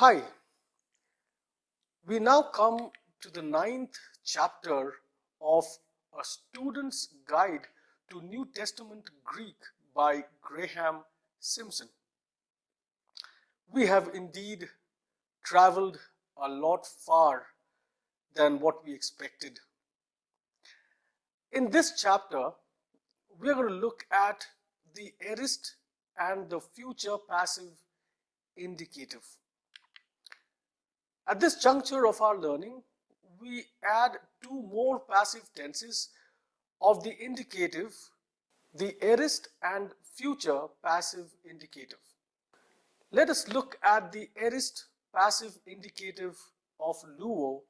Hi, we now come to the ninth chapter of A Student's Guide to New Testament Greek by Graham Simpson. We have indeed traveled a lot far than what we expected. In this chapter, we're going to look at the aorist and the future passive indicative. At this juncture of our learning, we add two more passive tenses of the indicative, the aorist and future passive indicative. Let us look at the aorist passive indicative of luo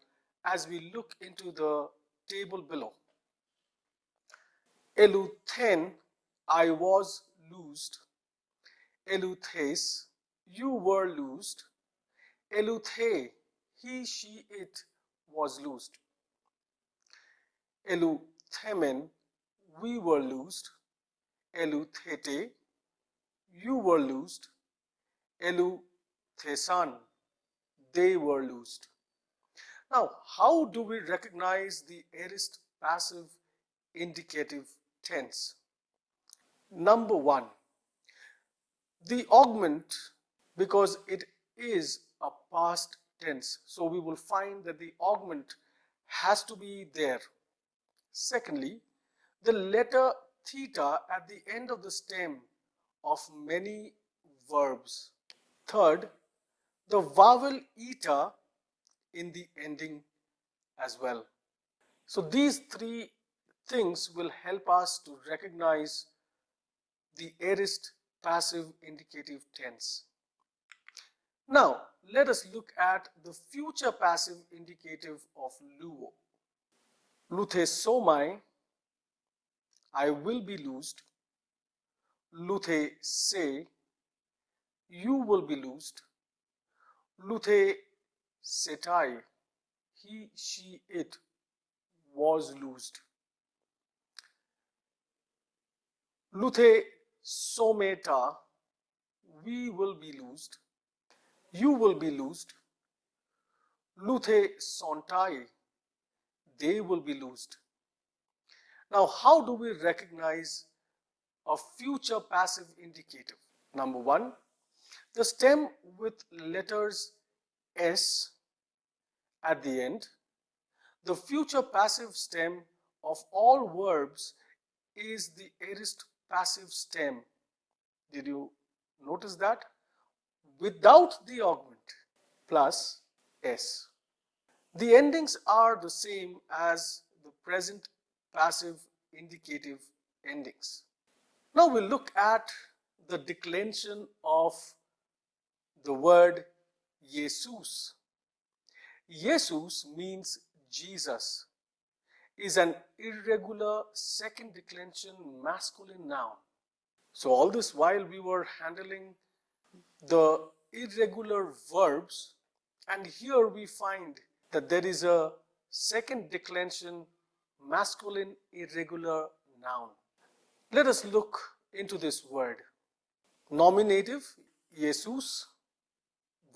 as we look into the table below. Eluthen, I was loosed. Eluthes, you were loosed. Eluthe, he, she, it was loosed. Eluthemen, we were loosed. Eluthete, you were loosed. Eluthesan, they were loosed. Now, how do we recognize the aorist passive indicative tense? Number one, the augment, because it is a past tense, so we will find that the augment has to be there. Secondly, the letter theta at the end of the stem of many verbs. Third, the vowel eta in the ending as well. So these three things will help us to recognize the aorist passive indicative tense. Now, let us look at the future passive indicative of luo. Luthesomai, I will be loosed. Luthe se, you will be loosed. Luthe setai, he, she, it was loosed. Luthe someta, we will be loosed. You will be loosed. Luthe sontai, they will be loosed. Now, how do we recognize a future passive indicative? Number one, the stem with letters S at the end. The future passive stem of all verbs is the aorist passive stem. Did you notice that? Without the augment, plus S. The endings are the same as the present passive indicative endings. Now we'll look at the declension of the word Jesus. Jesus means Jesus, is an irregular second declension masculine noun. So all this while we were handling the irregular verbs, and here we find that there is a second declension masculine irregular noun. Let us look into this word. Nominative, Jesus.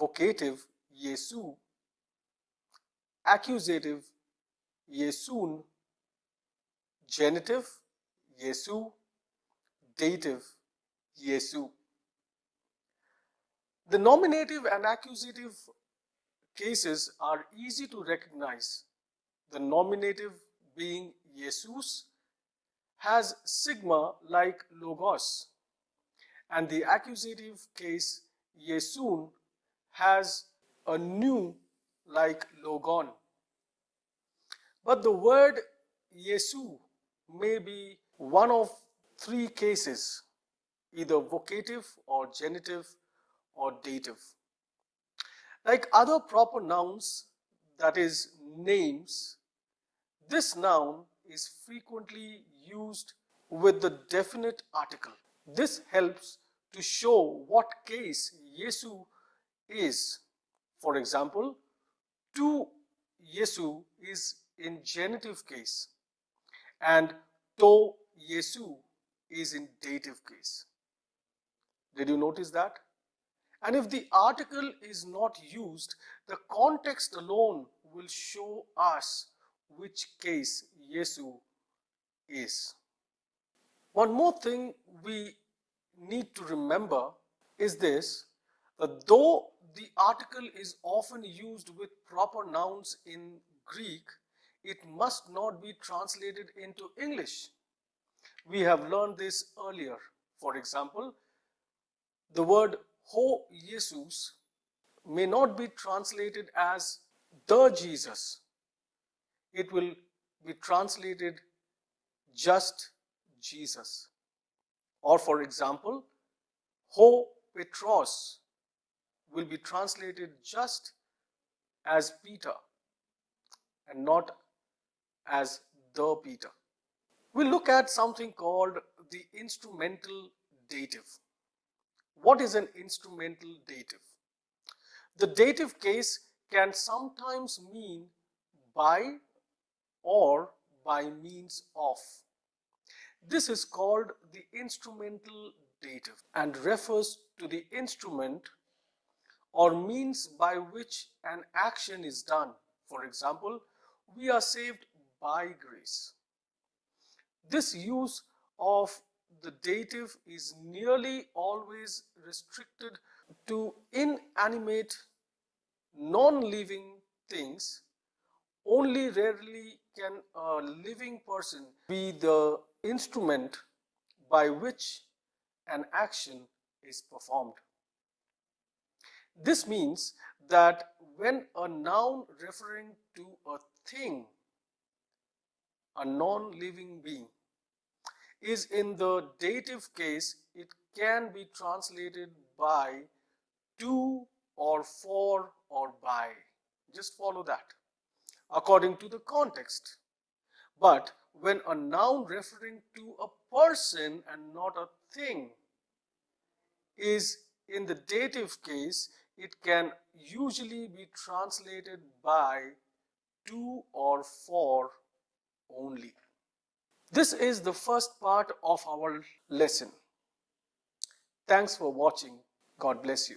Vocative, Jesu. Accusative, Jesun. Genitive, Jesu. Dative, Jesu. The nominative and accusative cases are easy to recognize. The nominative, being Jesus, has sigma like logos, and the accusative case, Jesun, has a nu like logon. But the word Jesu may be one of three cases, either vocative or genitive or dative. Like other proper nouns, that is names, this noun is frequently used with the definite article. This helps to show what case Jesu is. For example, to Jesu is in genitive case and to Jesu is in dative case. Did you notice that? And if the article is not used, the context alone will show us which case Yesu is. One more thing we need to remember is this, that though the article is often used with proper nouns in Greek, it must not be translated into English. We have learned this earlier. For example, the word ho Jesus may not be translated as the Jesus. It will be translated just Jesus. Or for example, ho Petros will be translated just as Peter and not as the Peter. We'll look at something called the instrumental dative. What is an instrumental dative? The dative case can sometimes mean by or by means of. This is called the instrumental dative and refers to the instrument or means by which an action is done. For example, we are saved by grace. This use of the dative is nearly always restricted to inanimate, non-living things. Only rarely can a living person be the instrument by which an action is performed. This means that when a noun referring to a thing, a non-living being, is in the dative case, it can be translated by, to, or for, or by. Just follow that according to the context. But when a noun referring to a person and not a thing is in the dative case, it can usually be translated by, to, or for only. This is the first part of our lesson. Thanks for watching. God bless you.